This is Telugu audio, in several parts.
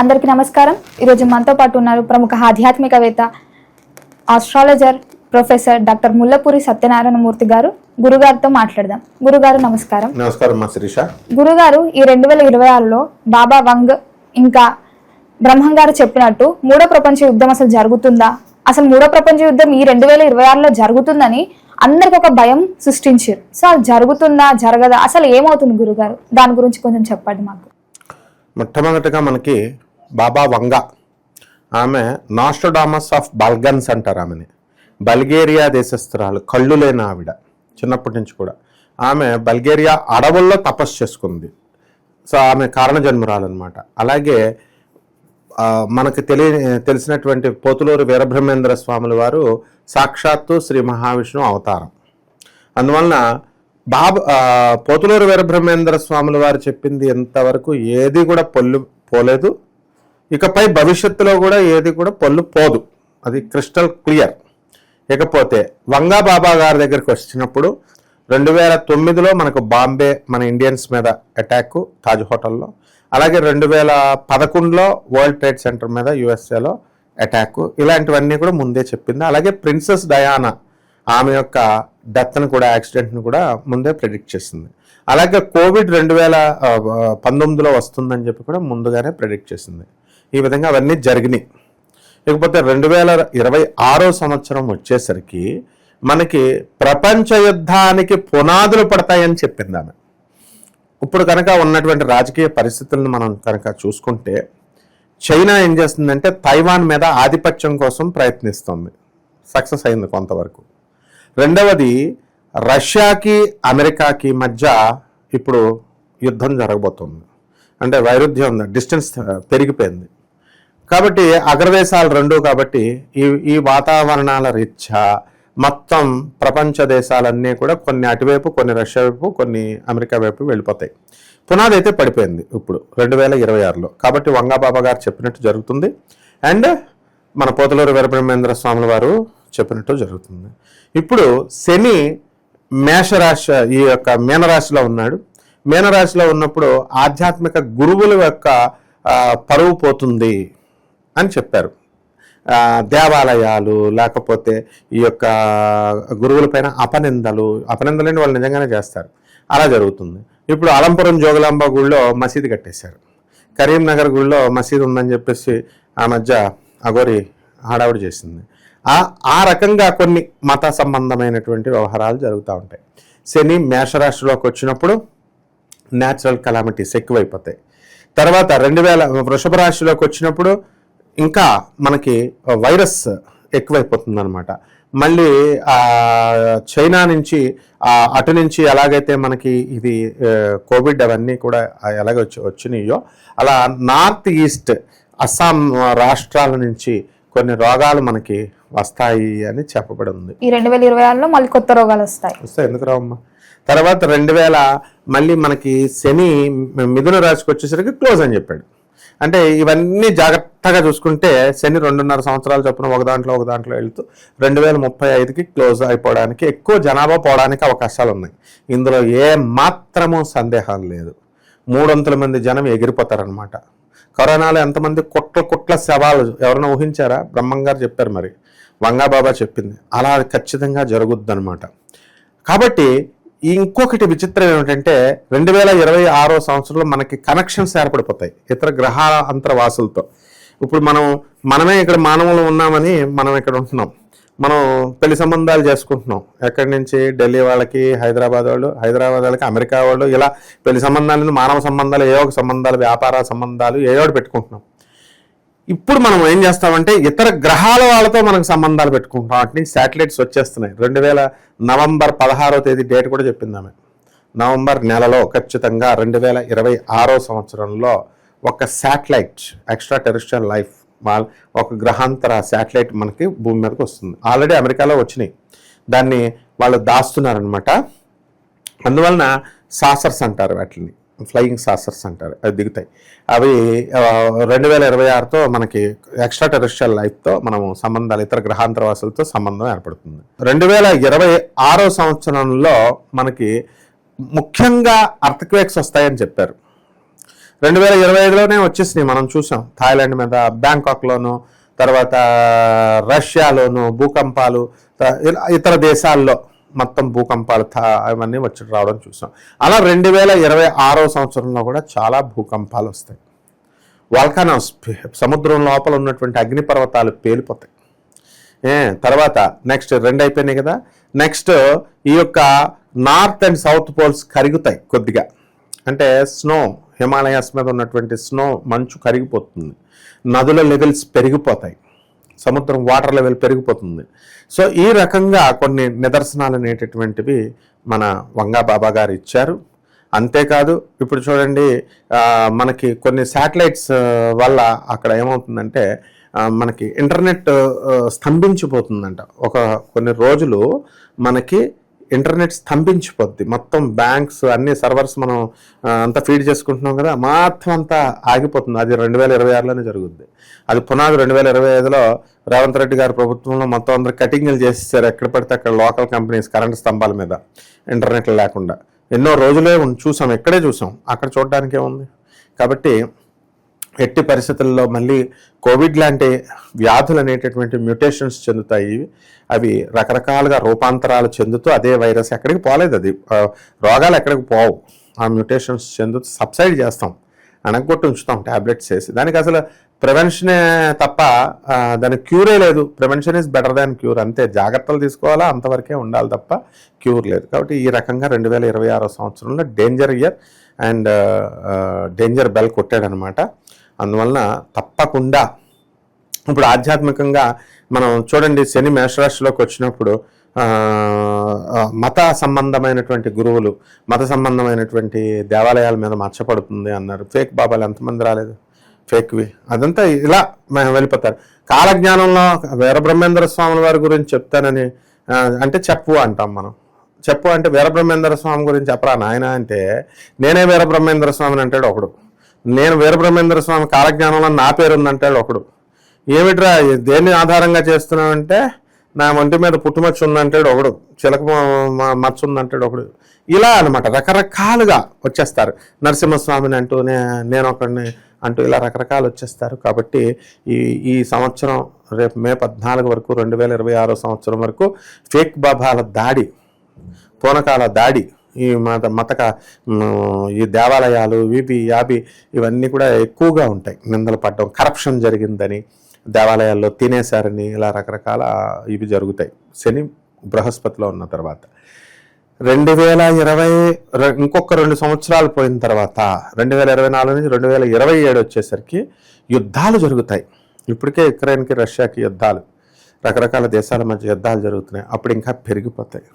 అందరికీ నమస్కారం. ఈరోజు మనతో పాటు ఉన్నారు ప్రముఖ ఆధ్యాత్మికవేత్త, astrologer, professor doctor ముల్లపూరి Satyanarayana Murthy గారు. గురుగారితో మాట్లాడదాం. గురుగారు నమస్కారం. నమస్కారం మా శిరీష. గురుగారు, ఈ 2026లో బాబా వంగ్ ఇంకా బ్రహ్మం గారు చెప్పినట్టు మూడో ప్రపంచ యుద్ధం అసలు జరుగుతుందా? అసలు మూడో ప్రపంచ యుద్ధం ఈ 2026లో జరుగుతుందని అందరికి ఒక భయం సృష్టించారు. సో అది జరుగుతుందా జరగదా, అసలు ఏమవుతుంది గురుగారు? దాని గురించి కొంచెం చెప్పండి మాకు. మొట్టమొదటిగా మనకి బాబా వంగ, ఆమె నాస్ట్రోడామస్ ఆఫ్ బల్గన్స్ అంటారు. ఆమెని బల్గేరియా దేశస్థురాలు, కళ్ళు లేని ఆవిడ. చిన్నప్పటి నుంచి కూడా ఆమె బల్గేరియా అడవుల్లో తపస్సు చేసుకుంది. సో ఆమె కారణ జన్మురాలు అనమాట. అలాగే మనకు తెలిసినటువంటి పోతులూరు వీరబ్రహ్మేంద్ర స్వాముల వారు సాక్షాత్తు శ్రీ మహావిష్ణువు అవతారం. అందువలన పోతులూరు వీరబ్రహ్మేంద్ర స్వాముల వారు చెప్పింది ఎంతవరకు ఏది కూడా పొల్లు పోలేదు, ఇకపై భవిష్యత్తులో కూడా ఏది కూడా పొల్లు పోదు. అది క్రిస్టల్ క్లియర్. ఇకపోతే వంగా బాబా గారి దగ్గరికి వచ్చినప్పుడు 2009లో మనకు బాంబే మన ఇండియన్స్ మీద అటాక్ తాజ్ హోటల్లో, అలాగే 2011లో వరల్డ్ ట్రేడ్ సెంటర్ మీద యుఎస్ఏలో అటాక్, ఇలాంటివన్నీ కూడా ముందే చెప్పింది. అలాగే ప్రిన్సెస్ డయానా ఆమె యొక్క డెత్ను కూడా, యాక్సిడెంట్ను కూడా ముందే ప్రెడిక్ట్ చేసింది. అలాగే కోవిడ్ 2019లో వస్తుందని చెప్పి కూడా ముందుగానే ప్రెడిక్ట్ చేసింది. ఈ విధంగా అవన్నీ జరిగినాయి. ఇకపోతే 2026 సంవత్సరం వచ్చేసరికి మనకి ప్రపంచ యుద్ధానికి పునాదులు పడతాయని చెప్పింది ఆమె. ఇప్పుడు కనుక ఉన్నటువంటి రాజకీయ పరిస్థితులను మనం కనుక చూసుకుంటే, చైనా ఏం చేస్తుందంటే తైవాన్ మీద ఆధిపత్యం కోసం ప్రయత్నిస్తుంది. సక్సెస్ అయింది కొంతవరకు. రెండవది, రష్యాకి అమెరికాకి మధ్య ఇప్పుడు యుద్ధం జరగబోతుంది. అంటే వైరుధ్యం ఉంది, డిస్టెన్స్ పెరిగిపోయింది. కాబట్టి అగ్రదేశాలు రెండు, కాబట్టి ఈ వాతావరణాల రీత్యా మొత్తం ప్రపంచ దేశాలన్నీ కూడా కొన్ని అటువైపు, కొన్ని రష్యా వైపు, కొన్ని అమెరికా వైపు వెళ్ళిపోతాయి. పునాది అయితే పడిపోయింది ఇప్పుడు 2026లో. కాబట్టి వంగాబాబా గారు చెప్పినట్టు జరుగుతుంది, అండ్ మన పోతులూరు వీరబ్రహ్మేంద్ర స్వాముల వారు చెప్పినట్టు జరుగుతుంది. ఇప్పుడు శని మేషరాశి, ఈ యొక్క మీనరాశిలో ఉన్నాడు. మీనరాశిలో ఉన్నప్పుడు ఆధ్యాత్మిక గురువుల యొక్క పరువు పోతుంది అని చెప్పారు. దేవాలయాలు, లేకపోతే ఈ యొక్క గురువుల పైన అపనిందలని వాళ్ళు నిజంగానే చేస్తారు, అలా జరుగుతుంది. ఇప్పుడు అలంపురం జోగులాంబ గుడిలో మసీదు కట్టేశారు. కరీంనగర్ గుడిలో మసీదు ఉందని చెప్పేసి ఆ మధ్య అఘోరి హడావుడి చేసింది. ఆ రకంగా కొన్ని మత సంబంధమైనటువంటి వ్యవహారాలు జరుగుతూ ఉంటాయి. శని మేషరాశిలోకి వచ్చినప్పుడు న్యాచురల్ కలామిటీస్ ఎక్కువైపోతాయి. తర్వాత 2000 వృషభ రాశిలోకి వచ్చినప్పుడు ఇంకా మనకి వైరస్ ఎక్కువైపోతుంది అనమాట. మళ్ళీ చైనా నుంచి అటు నుంచి ఎలాగైతే మనకి ఇది కోవిడ్ అవన్నీ కూడా ఎలాగ వచ్చినాయో, అలా నార్త్ ఈస్ట్ అస్సాం రాష్ట్రాల నుంచి కొన్ని రోగాలు మనకి వస్తాయి అని చెప్పబడి ఉంది. ఈ 2026లో మళ్ళీ కొత్త రోగాలు వస్తాయి. ఎందుకు రావమ్మా? తర్వాత 2000 మళ్ళీ మనకి శని మిథున రాశికి వచ్చేసరికి క్లోజ్ అని చెప్పాడు. అంటే ఇవన్నీ జాగ్రత్తగా చూసుకుంటే శని 2.5 సంవత్సరాలు చొప్పున ఒక దాంట్లో వెళ్తూ 2035కి క్లోజ్ అయిపోవడానికి, ఎక్కువ జనాభా పోవడానికి అవకాశాలు ఉన్నాయి. ఇందులో ఏ మాత్రమూ సందేహం లేదు. 300 మంది జనం ఎగిరిపోతారనమాట. కరోనాలో ఎంతమంది కుట్ల శవాలు ఎవరైనా ఊహించారా? బ్రహ్మం గారు చెప్పారు, మరి వంగాబాబా చెప్పింది అలా ఖచ్చితంగా జరుగుద్ది అనమాట. కాబట్టి ఇంకొకటి విచిత్రం ఏమిటంటే 2026 సంవత్సరంలో మనకి కనెక్షన్స్ ఏర్పడిపోతాయి ఇతర గ్రహాల అంతర్వాసులతో. ఇప్పుడు మనమే ఇక్కడ మానవులు ఉన్నామని మనం ఇక్కడ ఉంటున్నాం. మనం పెళ్లి సంబంధాలు చేసుకుంటున్నాం. ఎక్కడి నుంచి? ఢిల్లీ వాళ్ళకి, హైదరాబాద్ వాళ్ళకి, అమెరికా వాళ్ళు, ఇలా పెళ్లి సంబంధాలు, మానవ సంబంధాలు, ఏవో సంబంధాలు, వ్యాపార సంబంధాలు ఏవో పెట్టుకుంటున్నాం. ఇప్పుడు మనం ఏం చేస్తామంటే ఇతర గ్రహాల వాళ్ళతో మనకు సంబంధాలు పెట్టుకుంటాం. వాటి నుంచి శాటిలైట్స్ వచ్చేస్తున్నాయి. నవంబర్ 16వ తేదీ డేట్ కూడా చెప్పింది ఆమె. నవంబర్ నెలలో ఖచ్చితంగా 2026 సంవత్సరంలో ఒక శాటిలైట్, ఎక్స్ట్రా టెరెస్ట్రియల్ లైఫ్, ఒక గ్రహాంతర శాటిలైట్ మనకి భూమి మీదకి వస్తుంది. ఆల్రెడీ అమెరికాలో వచ్చినాయి, దాన్ని వాళ్ళు దాస్తున్నారనమాట. అందువలన సాసర్స్ అంటారు వాటిని, ఫ్లయింగ్ సాసర్స్ అంటారు. అవి దిగుతాయి. అవి 2026తో మనకి ఎక్స్ట్రా టెరెస్ట్రియల్ లైఫ్తో మనము సంబంధాలు, ఇతర గ్రహాంతరవాసులతో సంబంధం ఏర్పడుతుంది. 2026 సంవత్సరంలో మనకి ముఖ్యంగా అర్త్క్వేక్స్ వస్తాయని చెప్పారు. 2025లోనే వచ్చేసినాయి, మనం చూసాం. థాయిలాండ్ మీద, బ్యాంకాక్లోను, తర్వాత రష్యాలోను భూకంపాలు, ఇతర దేశాల్లో మొత్తం భూకంపాలు అవన్నీ వచ్చి రావడం చూసాం. అలా 2026 సంవత్సరంలో కూడా చాలా భూకంపాలు వస్తాయి. వాల్కానోస్, సముద్రం లోపల ఉన్నటువంటి అగ్నిపర్వతాలు పేలిపోతాయి. తర్వాత నెక్స్ట్ 2 అయిపోయినాయి కదా. నెక్స్ట్ ఈ యొక్క నార్త్ అండ్ సౌత్ పోల్స్ కరుగుతాయి కొద్దిగా, అంటే స్నో, హిమాలయాస్ మీద ఉన్నటువంటి స్నో మంచు కరిగిపోతుంది, నదుల లెవెల్స్ పెరిగిపోతాయి, సముద్రం వాటర్ లెవెల్ పెరిగిపోతుంది. సో ఈ రకంగా కొన్ని నిదర్శనాలు అనేటటువంటివి మన వంగా బాబా గారు ఇచ్చారు. అంతేకాదు ఇప్పుడు చూడండి, మనకి కొన్ని శాటిలైట్స్ వల్ల అక్కడ ఏమవుతుందంటే మనకి ఇంటర్నెట్ స్తంభించిపోతుందంట. కొన్ని రోజులు మనకి ఇంటర్నెట్ స్తంభించిపోద్ది. మొత్తం బ్యాంక్స్ అన్ని సర్వర్స్ మనం అంతా ఫీడ్ చేసుకుంటున్నాం కదా, మొత్తం అంతా ఆగిపోతుంది. అది 2026లోనే జరుగుద్ది. అది పునాది 2025లో రేవంత్ రెడ్డి గారి ప్రభుత్వంలో మొత్తం అందరూ కటింగ్లు చేసేసారు. ఎక్కడ పడితే అక్కడ లోకల్ కంపెనీస్ కరెంట్ స్తంభాల మీద ఇంటర్నెట్ లేకుండా ఎన్నో రోజులే చూసాం, ఎక్కడే చూసాం, అక్కడ చూడడానికి ఏముంది. కాబట్టి ఎట్టి పరిస్థితుల్లో మళ్ళీ కోవిడ్ లాంటి వ్యాధులు అనేటటువంటి మ్యూటేషన్స్ చెందుతాయి. అవి రకరకాలుగా రూపాంతరాలు చెందుతూ అదే వైరస్ ఎక్కడికి పోలేదు, అది రోగాలు ఎక్కడికి పోవు. ఆ మ్యూటేషన్స్ చెందుతూ సబ్సైడ్ చేస్తాం, అనగొట్టి ఉంచుతాం ట్యాబ్లెట్స్ వేసి. దానికి అసలు ప్రివెన్షనే తప్ప దానికి క్యూరే లేదు. Prevention is better than cure. అంతే, జాగ్రత్తలు తీసుకోవాలా, అంతవరకే ఉండాలి తప్ప క్యూర్ లేదు. కాబట్టి ఈ రకంగా 2026 సంవత్సరంలో danger year and danger bell కొట్టాడనమాట. అందువలన తప్పకుండా ఇప్పుడు ఆధ్యాత్మికంగా మనం చూడండి, శని మేషరాశిలోకి వచ్చినప్పుడు మత సంబంధమైనటువంటి గురువులు, మత సంబంధమైనటువంటి దేవాలయాల మీద మచ్చపడుతుంది అన్నారు. ఫేక్ బాబాలు ఎంతమంది రాలేదు, ఫేక్వి. అదంతా ఇలా వెళ్ళిపోతారు. కాలజ్ఞానంలో వీరబ్రహ్మేంద్ర స్వాముల వారి గురించి చెప్తానని అంటే చెప్పు అంటాం మనం. చెప్పు అంటే వీరబ్రహ్మేంద్ర స్వామి గురించి చెప్పరా నాయన అంటే, నేనే వీరబ్రహ్మేంద్ర స్వామిని అంటాడు ఒకడు. నేను వీరబ్రహ్మేంద్ర స్వామి కాలజ్ఞానంలో నా పేరు ఉందంటాడు ఒకడు. ఏమిట్రా దేన్ని ఆధారంగా చేస్తున్నావంటే, నా ఒంటి మీద పుట్టుమచ్చ ఉందంటాడు ఒకడు, చిలక మచ్చ ఉందంటాడు ఒకడు. ఇలా అనమాట రకరకాలుగా వచ్చేస్తారు. నరసింహస్వామిని అంటూ నేను ఒకడిని అంటూ ఇలా రకరకాలు వచ్చేస్తారు. కాబట్టి ఈ సంవత్సరం రేపు మే 14 వరకు 2026 సంవత్సరం వరకు ఫేక్ బాబాల దాడి, పూనకాల దాడి, ఈ ఈ దేవాలయాలు ఇవి యాబి ఇవన్నీ కూడా ఎక్కువగా ఉంటాయి. నిందలు పడ్డం, కరప్షన్ జరిగిందని, దేవాలయాల్లో తినేశారని, ఇలా రకరకాల ఇవి జరుగుతాయి శని బృహస్పతిలో ఉన్న తర్వాత. 2020 ఇంకొక 2 సంవత్సరాలు పోయిన తర్వాత 2024 నుంచి 2027 వచ్చేసరికి యుద్ధాలు జరుగుతాయి. ఇప్పటికే ఉక్రెయిన్కి రష్యాకి యుద్ధాలు, రకరకాల దేశాల మధ్య యుద్ధాలు జరుగుతున్నాయి. అప్పుడు ఇంకా పెరిగిపోతాయి.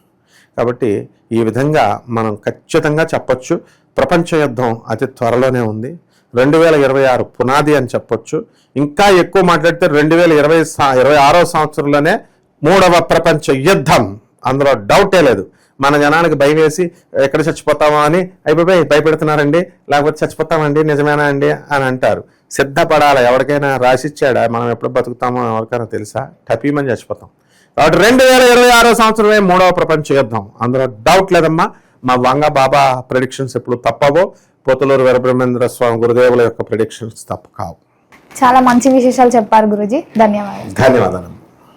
కాబట్టి ఈ విధంగా మనం ఖచ్చితంగా చెప్పొచ్చు, ప్రపంచ యుద్ధం అతి త్వరలోనే ఉంది. 2026 పునాది అని చెప్పొచ్చు. ఇంకా ఎక్కువ మాట్లాడితే 2026 సంవత్సరంలోనే 3వ ప్రపంచ యుద్ధం, అందులో డౌటే లేదు. మన జనానికి భయం వేసి ఎక్కడ చచ్చిపోతామో అని అయిపోయి భయపెడుతున్నారండి, లేకపోతే చచ్చిపోతామండి నిజమేనా అండి అని అంటారు. సిద్ధపడాలి. ఎవరికైనా రాసిచ్చాడా మనం ఎప్పుడు బతుకుతామో ఎవరికైనా తెలుసా? టపీమని చచ్చిపోతాం. కాబట్టి 2026 సంవత్సరమే 3వ ప్రపంచ యుద్ధం, అందులో డౌట్ లేదమ్మా. మా వంగ బాబా ప్రెడిక్షన్స్ ఎప్పుడు తప్పవో, పోతులూరు వీరబ్రహ్మేంద్ర స్వామి గురుదేవుల యొక్క ప్రెడిక్షన్స్ తప్పు కావు. చాలా మంచి విశేషాలు చెప్పారు గురూజీ. ధన్యవాదాలు. ధన్యవాదాలు.